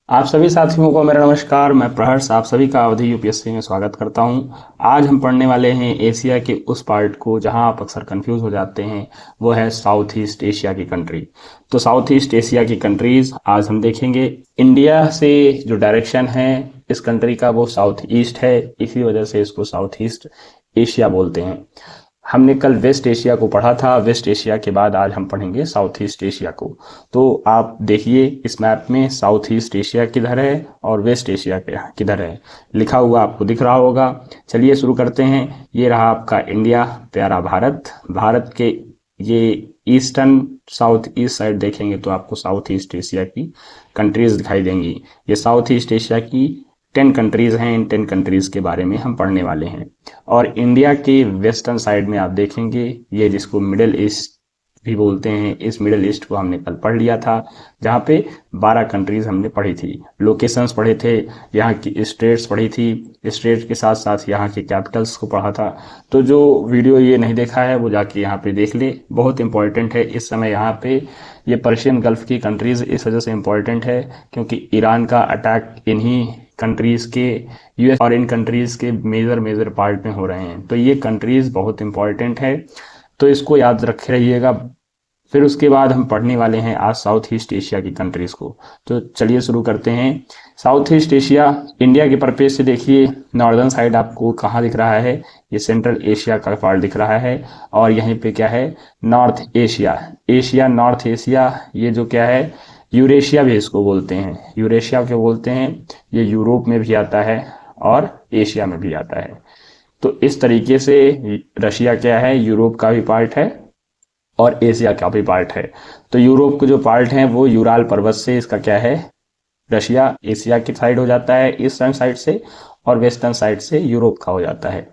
आप सभी साथियों को मेरा नमस्कार। मैं प्रहर्ष आप सभी का अवधि यूपीएससी में स्वागत करता हूं। आज हम पढ़ने वाले हैं एशिया के उस पार्ट को जहां आप अक्सर कंफ्यूज हो जाते हैं, वो है साउथ ईस्ट एशिया की कंट्री। तो साउथ ईस्ट एशिया की कंट्रीज आज हम देखेंगे। इंडिया से जो डायरेक्शन है इस कंट्री का वो साउथ ईस्ट है, इसी वजह से इसको साउथ ईस्ट एशिया बोलते हैं। हमने कल वेस्ट एशिया को पढ़ा था, वेस्ट एशिया के बाद आज हम पढ़ेंगे साउथ ईस्ट एशिया को। तो आप देखिए इस मैप में साउथ ईस्ट एशिया किधर है और वेस्ट एशिया किधर है, लिखा हुआ आपको दिख रहा होगा। चलिए शुरू करते हैं। ये रहा आपका इंडिया, प्यारा भारत। भारत के ये ईस्टर्न साउथ ईस्ट साइड देखेंगे तो आपको साउथ ईस्ट एशिया की कंट्रीज दिखाई देंगी। ये साउथ ईस्ट एशिया की 10 कंट्रीज हैं। इन 10 कंट्रीज के बारे में हम पढ़ने वाले हैं। और इंडिया के वेस्टर्न साइड में आप देखेंगे, ये जिसको मिडिल ईस्ट भी बोलते हैं, इस मिडिल ईस्ट को हमने कल पढ़ लिया था, जहाँ पे 12 कंट्रीज हमने पढ़ी थी, लोकेशंस पढ़े थे, यहाँ की स्टेट्स पढ़ी थी, स्टेट के साथ साथ यहाँ के कैपिटल्स को पढ़ा था। तो जो वीडियो ये नहीं देखा है वो जाके यहाँ पे देख ले, बहुत इंपॉर्टेंट है। इस समय यहाँ पे ये पर्शियन गल्फ की कंट्रीज इस वजह से इंपॉर्टेंट है क्योंकि ईरान का अटैक इन्हीं कंट्रीज के, यूएस और इन कंट्रीज के मेजर मेजर पार्ट में हो रहे हैं। तो ये कंट्रीज बहुत इंपॉर्टेंट है, तो इसको याद रखे रहिएगा। फिर उसके बाद हम पढ़ने वाले हैं आज साउथ ईस्ट एशिया की कंट्रीज को। तो चलिए शुरू करते हैं। साउथ ईस्ट एशिया इंडिया के पर्पज से देखिए, नॉर्दर्न साइड आपको कहाँ दिख रहा है, ये सेंट्रल एशिया का पार्ट दिख रहा है। और यहीं पे क्या है, north Asia, Asia north Asia, ये जो क्या है यूरेशिया भी इसको बोलते हैं। यूरेशिया क्यों बोलते हैं, ये यूरोप में भी आता है और एशिया में भी आता है। तो इस तरीके से रशिया क्या है, यूरोप का भी पार्ट है और एशिया का भी पार्ट है। तो यूरोप के जो पार्ट है वो यूराल पर्वत से, इसका क्या है, रशिया एशिया की साइड हो जाता है ईस्टर्न साइड से, और वेस्टर्न साइड से यूरोप का हो जाता है।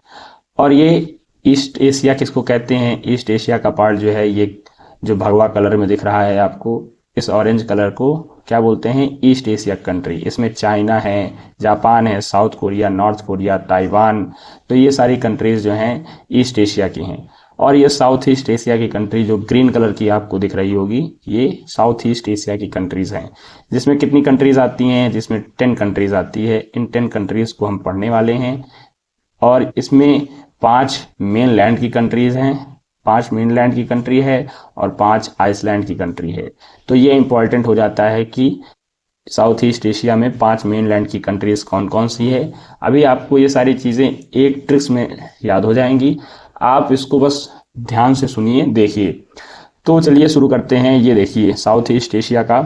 और ये ईस्ट एशिया किसको कहते हैं, ईस्ट एशिया का पार्ट जो है, ये जो भगवा कलर में दिख रहा है आपको, इस ऑरेंज कलर को क्या बोलते हैं, ईस्ट एशिया कंट्री। इसमें चाइना है, जापान है, south Korea, north Korea, Taiwan, तो ये सारी कंट्रीज जो हैं ईस्ट एशिया की हैं। और ये साउथ ईस्ट एशिया की कंट्री जो ग्रीन कलर की आपको दिख रही होगी, ये साउथ ईस्ट एशिया की कंट्रीज हैं। जिसमें कितनी कंट्रीज आती हैं, जिसमें 10 कंट्रीज आती है। इन 10 कंट्रीज को हम पढ़ने वाले हैं। और इसमें 5 मेन लैंड की कंट्रीज हैं, 5 मेनलैंड की कंट्री है और 5 आइसलैंड की कंट्री है। तो ये इंपॉर्टेंट हो जाता है कि साउथ ईस्ट एशिया में 5 मेनलैंड की कंट्रीज कौन कौन सी है। अभी आपको ये सारी चीज़ें एक ट्रिक्स में याद हो जाएंगी, आप इसको बस ध्यान से सुनिए, देखिए। तो चलिए शुरू करते हैं। ये देखिए साउथ ईस्ट एशिया का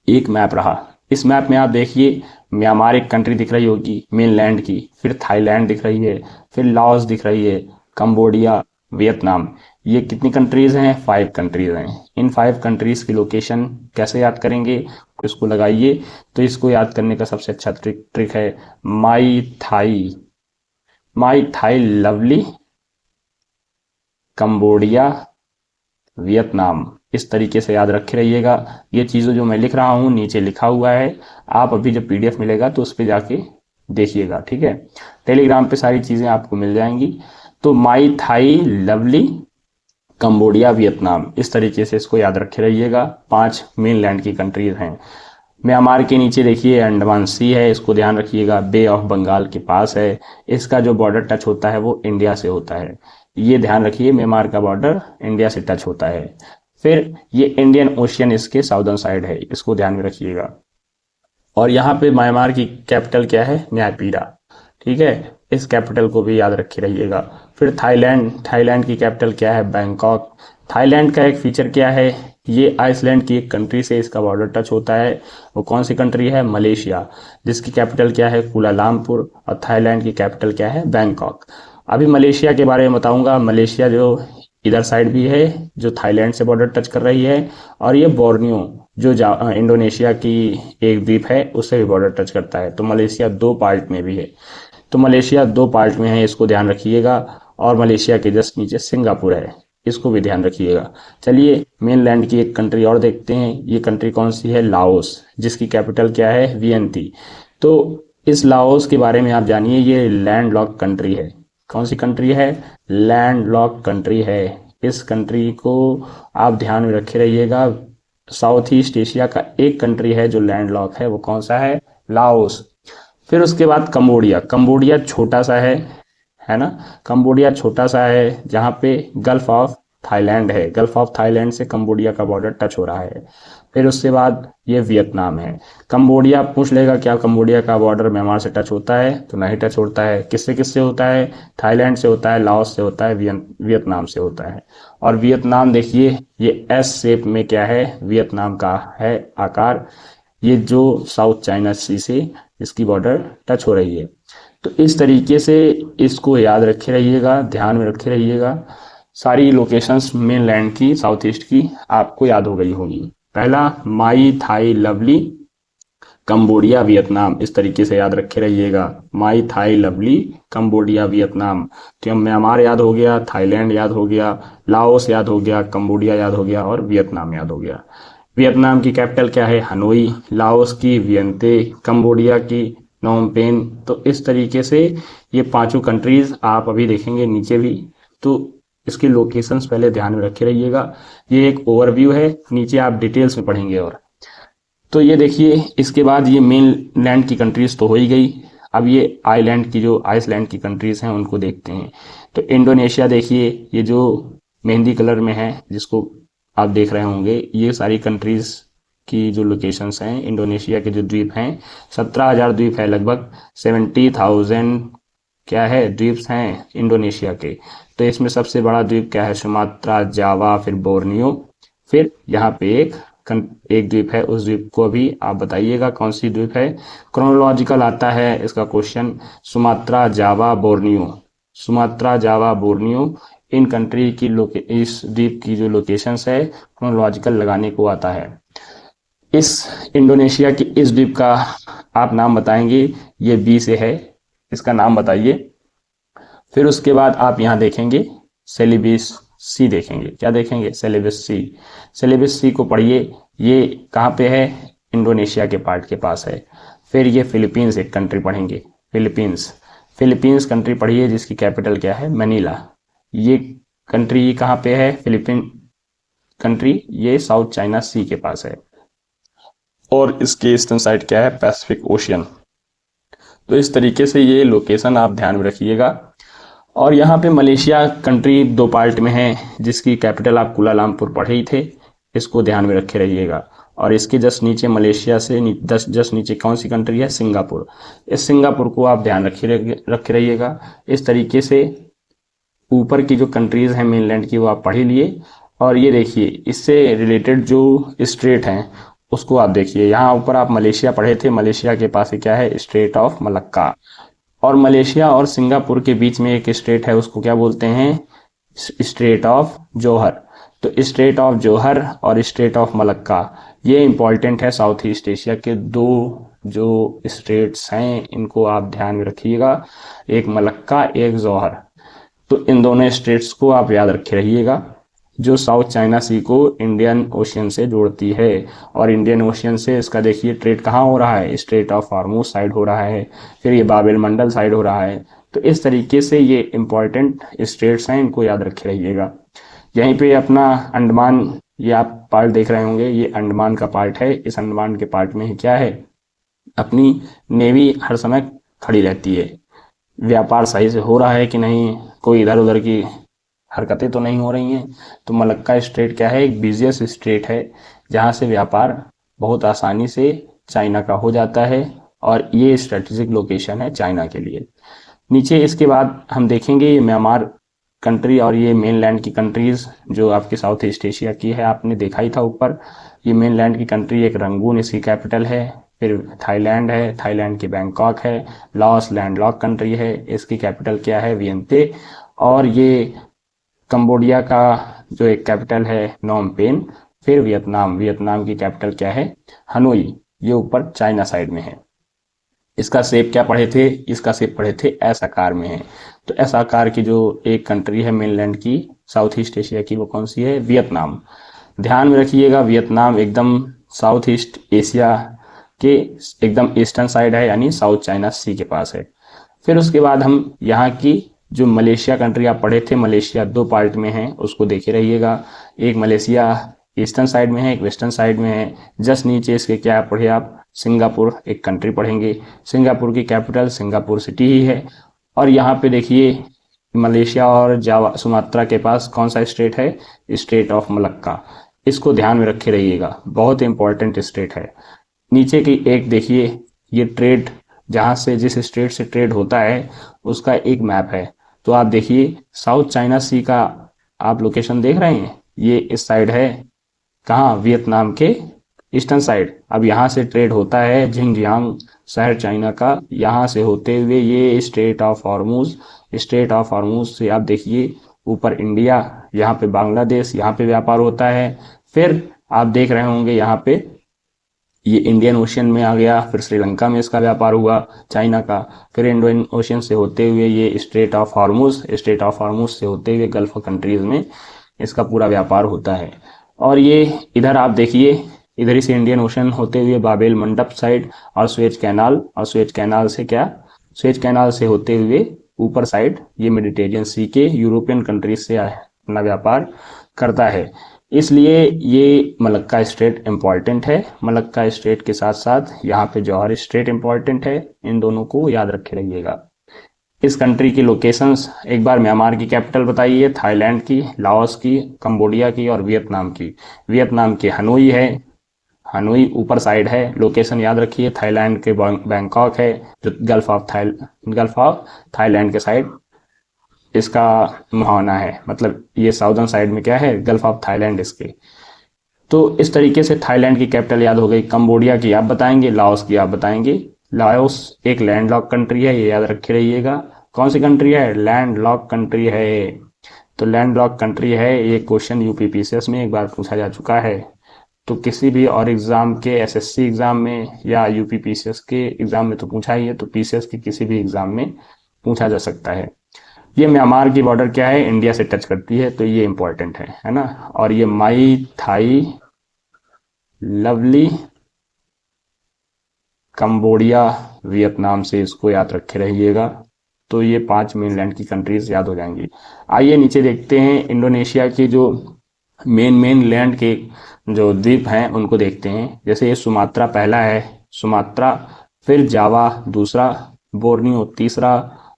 एक मैप रहा। इस मैप में आप देखिए, म्यांमार एक कंट्री दिख रही होगी मेनलैंड की, फिर थाईलैंड दिख रही है, फिर लाओस दिख रही है, कंबोडिया, वियतनाम। ये कितनी कंट्रीज हैं, 5 कंट्रीज हैं। इन 5 कंट्रीज की लोकेशन कैसे याद करेंगे, इसको लगाइए। तो इसको याद करने का सबसे अच्छा ट्रिक है माई थाई लवली, कंबोडिया, वियतनाम। इस तरीके से याद रखे रहिएगा। ये चीज़ें जो मैं लिख रहा हूँ नीचे लिखा हुआ है, आप अभी जब पीडीएफ मिलेगा तो उस पर जाके देखिएगा, ठीक है। टेलीग्राम पे सारी चीज़ें आपको मिल जाएंगी। तो माई थाई लवली, कंबोडिया, वियतनाम, इस तरीके से इसको याद रखे रहिएगा। 5 मेनलैंड की कंट्रीज हैं। म्यांमार के नीचे देखिए अंडमान सी है, इसको ध्यान रखिएगा, बे ऑफ बंगाल के पास है। इसका जो बॉर्डर टच होता है वो इंडिया से होता है, ये ध्यान रखिए, म्यांमार का बॉर्डर इंडिया से टच होता है। फिर ये इंडियन ओशियन इसके साउदर्न साइड है, इसको ध्यान में रखिएगा। और यहाँ पे म्यांमार की कैपिटल क्या है, न्यायपीरा, ठीक है, इस कैपिटल को भी याद रखे रहिएगा। फिर थाईलैंड की कैपिटल क्या है, बैंकॉक। थाईलैंड का एक फीचर क्या है, ये आइसलैंड की एक कंट्री से इसका बॉर्डर टच होता है। वो कौन सी कंट्री है, मलेशिया, जिसकी कैपिटल क्या है, कुलालमपुर। और थाईलैंड की कैपिटल क्या है, बैंकॉक। अभी मलेशिया के बारे में बताऊंगा। मलेशिया जो इधर साइड भी है, जो थाईलैंड से बॉर्डर टच कर रही है, और ये बोर्नियो जो इंडोनेशिया की एक द्वीप है उससे भी बॉर्डर टच करता है। तो मलेशिया 2 पार्ट में भी है। तो मलेशिया 2 पार्ट में है, इसको ध्यान रखिएगा। और मलेशिया के जस्ट नीचे सिंगापुर है, इसको भी ध्यान रखिएगा। चलिए मेनलैंड की एक कंट्री और देखते हैं। ये कंट्री कौन सी है, लाओस, जिसकी कैपिटल क्या है, वियंती। तो इस लाओस के बारे में आप जानिए, ये लैंड लॉक कंट्री है। कौन सी कंट्री है, लैंड लॉक कंट्री है। इस कंट्री को आप ध्यान में रखे रहिएगा। साउथ ईस्ट एशिया का एक कंट्री है जो लैंडलॉक है, वो कौन सा है? लाओस। फिर उसके बाद कंबोडिया। कंबोडिया छोटा सा है ना? कंबोडिया छोटा सा है जहाँ पे गल्फ ऑफ थाईलैंड है, गल्फ ऑफ थाईलैंड से कंबोडिया का बॉर्डर टच हो रहा है। फिर उसके बाद ये वियतनाम है। कंबोडिया पूछ लेगा क्या कंबोडिया का बॉर्डर म्यांमार से टच होता है? तो नहीं टच होता है। किससे किससे होता है? थाईलैंड से होता है, लाओस से होता है, वियतनाम से होता है। और वियतनाम देखिए ये एस शेप में क्या है? वियतनाम का है आकार, ये जो साउथ चाइना सी से इसकी बॉर्डर टच हो रही है। तो इस तरीके से इसको याद रखे रहिएगा, ध्यान में रखे रहिएगा। सारी लोकेशंस मेनलैंड की, साउथ ईस्ट की आपको याद हो गई होगी। पहला माई थाई लवली कंबोडिया वियतनाम, इस तरीके से याद रखे रहिएगा। माई थाई लवली कंबोडिया वियतनाम। तो म्यांमार याद हो गया, थाईलैंड याद हो गया, लाओस याद हो गया, कंबोडिया याद हो गया और वियतनाम याद हो गया। वियतनाम की कैपिटल क्या है? हनोई। लाओस की वियंते, कंबोडिया की नोम पेन। तो इस तरीके से ये पांचों कंट्रीज आप अभी देखेंगे नीचे भी, तो इसकी लोकेशंस पहले ध्यान में रखे रहिएगा। ये एक ओवरव्यू है, नीचे आप डिटेल्स में पढ़ेंगे। और तो ये देखिए, इसके बाद ये मेन लैंड की कंट्रीज तो हो ही गई। अब ये आइलैंड की, जो आइसलैंड की कंट्रीज हैं उनको देखते हैं। तो इंडोनेशिया देखिए, ये जो मेहंदी कलर में है जिसको आप देख रहे होंगे, ये सारी कंट्रीज की जो लोकेशंस हैं, इंडोनेशिया के जो द्वीप हैं, 17,000 द्वीप है लगभग, 70,000 क्या है द्वीप्स हैं इंडोनेशिया के। तो इसमें सबसे बड़ा द्वीप क्या है? सुमात्रा, जावा, फिर बोर्नियो, फिर यहाँ पे एक द्वीप है, उस द्वीप को भी आप बताइएगा कौन सी द्वीप है। क्रोनोलॉजिकल आता है इसका question, Sumatra, Java, Borneo. Sumatra, Java, Borneo, in country की इस द्वीप की जो लोकेशंस है क्रोनोलॉजिकल लगाने को आता है। इस इंडोनेशिया की इस द्वीप का आप नाम बताएंगे, ये बी से है, इसका नाम बताइए। फिर उसके बाद आप यहाँ देखेंगे सेलिबस सी देखेंगे। क्या देखेंगे? सेलिबस सी। सेलिबस सी को पढ़िए, ये कहाँ पे है? इंडोनेशिया के पार्ट के पास है। फिर ये फिलीपींस एक कंट्री पढ़ेंगे, फिलीपींस। फिलीपींस कंट्री पढ़िए जिसकी कैपिटल क्या है? मनीला। ये कंट्री कहाँ पे है? फिलीपीन कंट्री, ये साउथ चाइना सी के पास है और इसके ईस्टर्न साइड क्या है? Pacific ocean. तो इस तरीके से ये लोकेशन आप ध्यान में रखिएगा। और यहाँ पे मलेशिया कंट्री दो पार्ट में है जिसकी कैपिटल आप कुलालमपुर पढ़े ही थे, इसको ध्यान में रखे रहिएगा। और इसके जस्ट नीचे मलेशिया से जस्ट नीचे कौन सी कंट्री है? सिंगापुर। इस सिंगापुर को आप ध्यान रखे रहिएगा। इस तरीके से ऊपर की जो कंट्रीज हैं मेनलैंड की वो आप पढ़ ही लिए। और ये देखिए, इससे रिलेटेड जो स्ट्रेट हैं उसको आप देखिए। यहाँ ऊपर आप मलेशिया पढ़े थे, मलेशिया के पास क्या है? Straight of Malacca. और मलेशिया और सिंगापुर के बीच में एक स्ट्रेट है, उसको क्या बोलते हैं? स्ट्रेट ऑफ जोहर। तो स्ट्रेट ऑफ जोहर और स्ट्रेट ऑफ मलक्का ये इंपॉर्टेंट है। साउथ ईस्ट एशिया के दो जो स्ट्रेट्स हैं इनको आप ध्यान में रखिएगा, एक मलक्का, एक जोहर। तो इन दोनों स्ट्रेट्स को आप याद रखे रहिएगा, जो साउथ चाइना सी को इंडियन ओशियन से जोड़ती है। और इंडियन ओशियन से इसका देखिए ट्रेड कहाँ हो रहा है? स्ट्रेट ऑफ हॉर्मुज साइड हो रहा है, फिर ये बाबेल मंडल साइड हो रहा है। तो इस तरीके से ये इंपॉर्टेंट स्ट्रेट्स हैं, इनको याद रखे रहिएगा। यहीं पे अपना अंडमान, ये आप पार्ट देख रहे होंगे, ये अंडमान का पार्ट है। इस अंडमान के पार्ट में क्या है? अपनी नेवी हर समय खड़ी रहती है। व्यापार सही से हो रहा है कि नहीं, कोई इधर उधर की हरकतें तो नहीं हो रही हैं। तो मलक्का स्ट्रेट क्या है? एक बिजिएस्ट स्ट्रेट है जहां से व्यापार बहुत आसानी से चाइना का हो जाता है और ये स्ट्रेटेजिक लोकेशन है चाइना के लिए। नीचे इसके बाद हम देखेंगे ये म्यांमार कंट्री और ये मेनलैंड की कंट्रीज जो आपके साउथ ईस्ट एशिया की है, आपने देखा ही था ऊपर। ये मेनलैंड की कंट्री एक रंगून इसकी कैपिटल है। फिर थाईलैंड है, थाईलैंड की बैंकॉक है। लाओस लैंडलॉक कंट्री है, इसकी कैपिटल क्या है? वियंते। और ये कंबोडिया का जो एक कैपिटल है नोम पेन। फिर वियतनाम, वियतनाम की कैपिटल क्या है? हनोई। ये ऊपर चाइना साइड में है। इसका शेप क्या पढ़े थे? इसका शेप पढ़े थे एस आकार में है। तो एस आकार की जो एक कंट्री है मेनलैंड की साउथ ईस्ट एशिया की, वो कौन सी है? वियतनाम। ध्यान में रखिएगा, वियतनाम एकदम साउथ ईस्ट एशिया के एकदम ईस्टर्न साइड है, यानी साउथ चाइना सी के पास है। फिर उसके बाद हम यहाँ की जो मलेशिया कंट्री आप पढ़े थे, मलेशिया दो पार्ट में है, उसको देखे रहिएगा। एक मलेशिया ईस्टर्न साइड में है, एक वेस्टर्न साइड में है। जस्ट नीचे इसके क्या पढ़े आप, सिंगापुर एक कंट्री पढ़ेंगे। सिंगापुर की कैपिटल सिंगापुर सिटी ही है। और यहाँ पे देखिए मलेशिया और जावा सुमात्रा के पास कौन सा स्टेट है, स्टेट ऑफ मलक्का। इसको ध्यान में रखे रहिएगा, बहुत इंपॉर्टेंट स्टेट है। नीचे की एक देखिए, ये ट्रेड जहाँ से जिस स्टेट से ट्रेड होता है उसका एक मैप है। तो आप देखिए साउथ चाइना सी का आप लोकेशन देख रहे हैं, ये इस साइड है, कहाँ, वियतनाम के ईस्टर्न साइड। अब यहाँ से ट्रेड होता है झिंगजियांग शहर चाइना का, यहाँ से होते हुए ये straight of Hormuz, straight of Hormuz से आप देखिए ऊपर इंडिया, यहाँ पे बांग्लादेश, यहाँ पे व्यापार होता है। फिर आप देख रहे होंगे यहाँ पे ये इंडियन ओशियन में आ गया, फिर श्रीलंका में इसका व्यापार हुआ चाइना का, फिर इंडियन ओशियन से होते हुए ये straight of Hormuz, straight of Hormuz से होते हुए गल्फ कंट्रीज में इसका पूरा व्यापार होता है। और ये इधर आप देखिए, इधर ही से इंडियन ओशन होते हुए बाबेल मंडप साइड और स्वेज कैनाल, और स्वेज कैनाल से क्या, स्वेज कैनाल से होते हुए ऊपर साइड ये मेडिटेरियन सी के यूरोपियन कंट्रीज से अपना व्यापार करता है। इसलिए ये मलक्का स्ट्रेट इम्पॉर्टेंट है। मलक्का स्ट्रेट के साथ साथ यहाँ पे जौहर स्ट्रेट इम्पॉर्टेंट है, इन दोनों को याद रखे रहिएगा। इस कंट्री की लोकेशंस एक बार, म्यांमार की कैपिटल बताइए, थाईलैंड की, लाओस की, कंबोडिया की और वियतनाम की। वियतनाम के हनोई है, हनोई ऊपर साइड है, लोकेशन याद रखिए। थाईलैंड के बैंकॉक है जो गल्फ ऑफ थाईलैंड के साइड इसका मुहाना है, मतलब ये साउदर्न साइड में क्या है, गल्फ ऑफ थाईलैंड इसके। तो इस तरीके से थाईलैंड की कैपिटल याद हो गई। कंबोडिया की आप बताएंगे, लाओस की आप बताएंगे। लाओस एक लैंडलॉक कंट्री है, ये याद रखे रहिएगा। कौन सी कंट्री है, लैंडलॉक कंट्री है। तो लैंडलॉक कंट्री है, ये क्वेश्चन यूपीपीसीएस में एक बार पूछा जा चुका है। तो किसी भी और एग्जाम के, एसएससी एग्जाम में या यूपीपीसीएस के एग्जाम में तो पूछा ही है, तो पीसीएस के किसी भी एग्जाम में पूछा जा सकता है। ये म्यांमार की बॉर्डर क्या है, इंडिया से टच करती है, तो ये इंपॉर्टेंट है ना। और ये माई थाई लवली कंबोडिया वियतनाम से, इसको याद रखे रहिएगा। तो ये 5 मेनलैंड की कंट्रीज याद हो जाएंगी। आइए नीचे देखते हैं, इंडोनेशिया की जो मेन लैंड के जो द्वीप हैं उनको देखते हैं। जैसे ये सुमात्रा पहला है, सुमात्रा, फिर जावा दूसरा, बोर्नियो तीसरा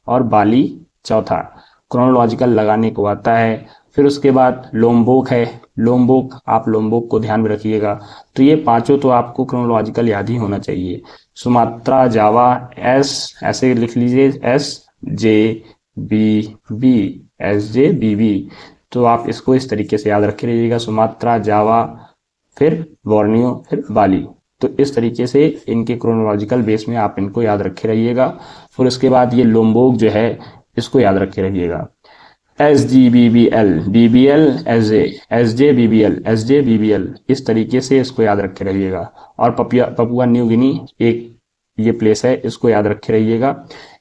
और बाली चौथा। क्रोनोलॉजिकल लगाने को आता है। फिर उसके बाद लोम्बोक है, लोम्बोक, आप लोम्बोक को ध्यान में रखिएगा। तो ये पांचों तो आपको क्रोनोलॉजिकल याद ही होना चाहिए। सुमात्रा, जावा, एस ऐसे लिख लीजिए, S J B B, S J B B. तो आप इसको इस तरीके से याद रखे रहिएगा, सुमात्रा, जावा, फिर बोर्नियो, फिर बाली। तो इस तरीके से इनके क्रोनोलॉजिकल बेस में आप इनको याद रखे रहिएगा। फिर उसके बाद ये लोम्बोक जो है इसको याद रखे रहिएगा, S G B B L, B B L, S J B B L, S J B B L, इस तरीके से इसको याद रखे रहिएगा। और पपुआ न्यू गिनी एक ये प्लेस है, इसको याद रखे रहिएगा।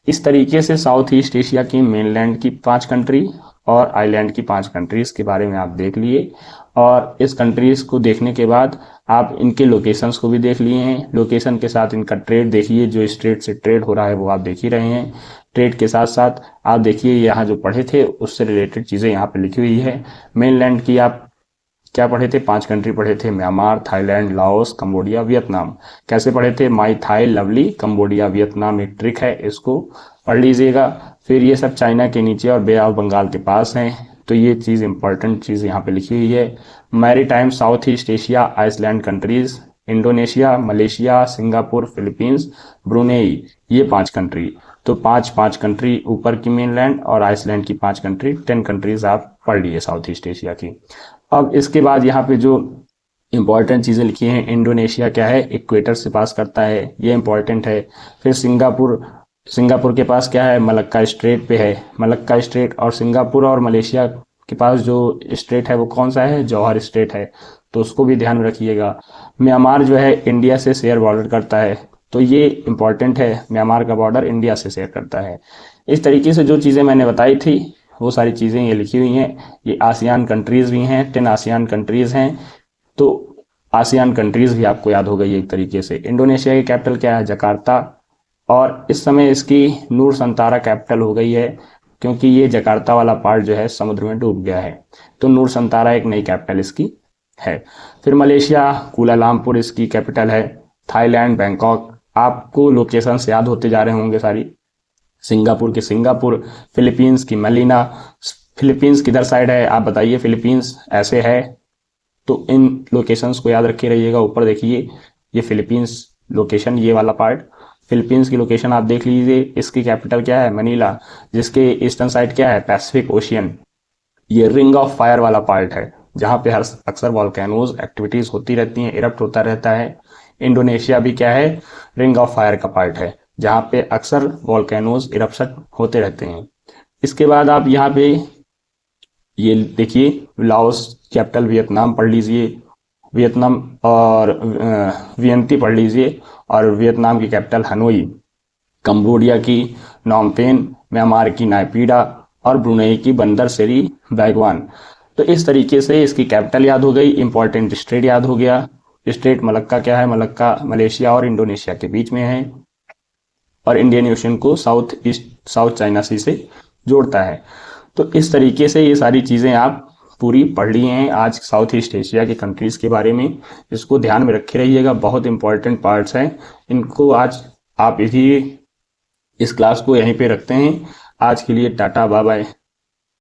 इस तरीके से साउथ ईस्ट एशिया की मेनलैंड की 5 कंट्री और आइलैंड की 5 कंट्रीज के बारे में आप देख लिए। और इस कंट्रीज को देखने के बाद आप इनके लोकेशंस को भी देख लिए हैं। लोकेशन के साथ इनका ट्रेड देखिए, जो स्ट्रेट से ट्रेड हो रहा है वो आप देख ही रहे हैं। ट्रेड के साथ साथ आप देखिए यहाँ जो पढ़े थे उससे रिलेटेड चीज़ें यहाँ पे लिखी हुई है। मेनलैंड की आप क्या पढ़े थे, 5 कंट्री पढ़े थे, Myanmar, Thailand, Laos, Cambodia, Vietnam. कैसे पढ़े थे, माई थाई लवली कंबोडिया वियतनाम, एक ट्रिक है, इसको पढ़ लीजिएगा। फिर ये सब चाइना के नीचे और बे ऑफ बंगाल के पास हैं, तो ये चीज़ इंपॉर्टेंट चीज़ यहाँ पे लिखी हुई है। Maritime south east Asia island countries, Indonesia, Malaysia, Singapore, Philippines, Brunei, ये 5 कंट्री। तो 5 कंट्री ऊपर की मेनलैंड और आइसलैंड की 5 कंट्री, 10 कंट्रीज आप पढ़ लिए साउथ ईस्ट एशिया की। अब इसके बाद यहाँ पे जो इंपॉर्टेंट चीज़ें लिखी हैं, इंडोनेशिया क्या है, इक्वेटर से पास करता है, ये इंपॉर्टेंट है। फिर सिंगापुर के पास क्या है, मलक्का स्ट्रेट पे है, मलक्का स्ट्रेट। और सिंगापुर और मलेशिया के पास जो स्ट्रेट है वो कौन सा है, जौहर स्ट्रेट है, तो उसको भी ध्यान में रखिएगा। म्यांमार जो है इंडिया से शेयर बॉर्डर करता है, तो ये इंपॉर्टेंट है, म्यांमार का बॉर्डर इंडिया से शेयर करता है। इस तरीके से जो चीज़ें मैंने बताई थी वो सारी चीज़ें ये लिखी हुई हैं। ये आसियान कंट्रीज़ भी हैं, 10 आसियान कंट्रीज़ हैं, तो आसियान कंट्रीज़ भी आपको याद हो गई एक तरीके से। इंडोनेशिया की कैपिटल क्या है, जकार्ता, और इस समय इसकी नूर संतारा कैपिटल हो गई है, क्योंकि ये जकार्ता वाला पार्ट जो है समुद्र में डूब गया है। तो नूर संतारा एक नई कैपिटल इसकी है। फिर मलेशिया, कुआलालंपुर इसकी कैपिटल है। थाईलैंड, बैंकॉक, आपको लोकेशंस याद होते जा रहे होंगे सारी। सिंगापुर की सिंगापुर, फिलीपींस की मलीना। फिलीपींस किधर साइड है आप बताइए, फिलीपींस ऐसे है, तो इन लोकेशंस को याद रखे रहिएगा। ऊपर देखिए ये फिलीपींस लोकेशन, ये वाला पार्ट फिलीपींस की लोकेशन आप देख लीजिए। इसकी कैपिटल क्या है, मनीला, जिसके ईस्टर्न साइड क्या है, पैसिफिक ओशियन। ये रिंग ऑफ फायर वाला पार्ट है जहां पे हर अक्सर वॉल्केनोज एक्टिविटीज होती रहती हैं, इरप्ट होता रहता है। इंडोनेशिया भी क्या है, रिंग ऑफ फायर का पार्ट है जहां पे अक्सर वॉल्केनोज इरप्शन होते रहते हैं। इसके बाद आप यहाँ पे ये देखिए, लाओस कैपिटल वियतनाम पढ़ लीजिए, वियतनाम, और वियंती पढ़ लीजिए, और वियतनाम की कैपिटल हनोई। कंबोडिया की नॉमपेन, म्यांमार की नायपीडा, और ब्रुनेई की बंदर सेरी बैगवान। तो इस तरीके से इसकी कैपिटल याद हो गई, इंपॉर्टेंट स्टेट याद हो गया। स्टेट मलक्का क्या है, मलक्का मलेशिया और इंडोनेशिया के बीच में है, और इंडियन ओशन को साउथ ईस्ट साउथ चाइना सी से जोड़ता है। तो इस तरीके से ये सारी चीज़ें आप पूरी पढ़ ली हैं आज साउथ ईस्ट एशिया के कंट्रीज़ के बारे में। इसको ध्यान में रखे रहिएगा, बहुत इंपॉर्टेंट पार्ट्स हैं। इनको आज आप इसी इस क्लास को यहीं पे रखते हैं। आज के लिए टाटा, बाय बाय।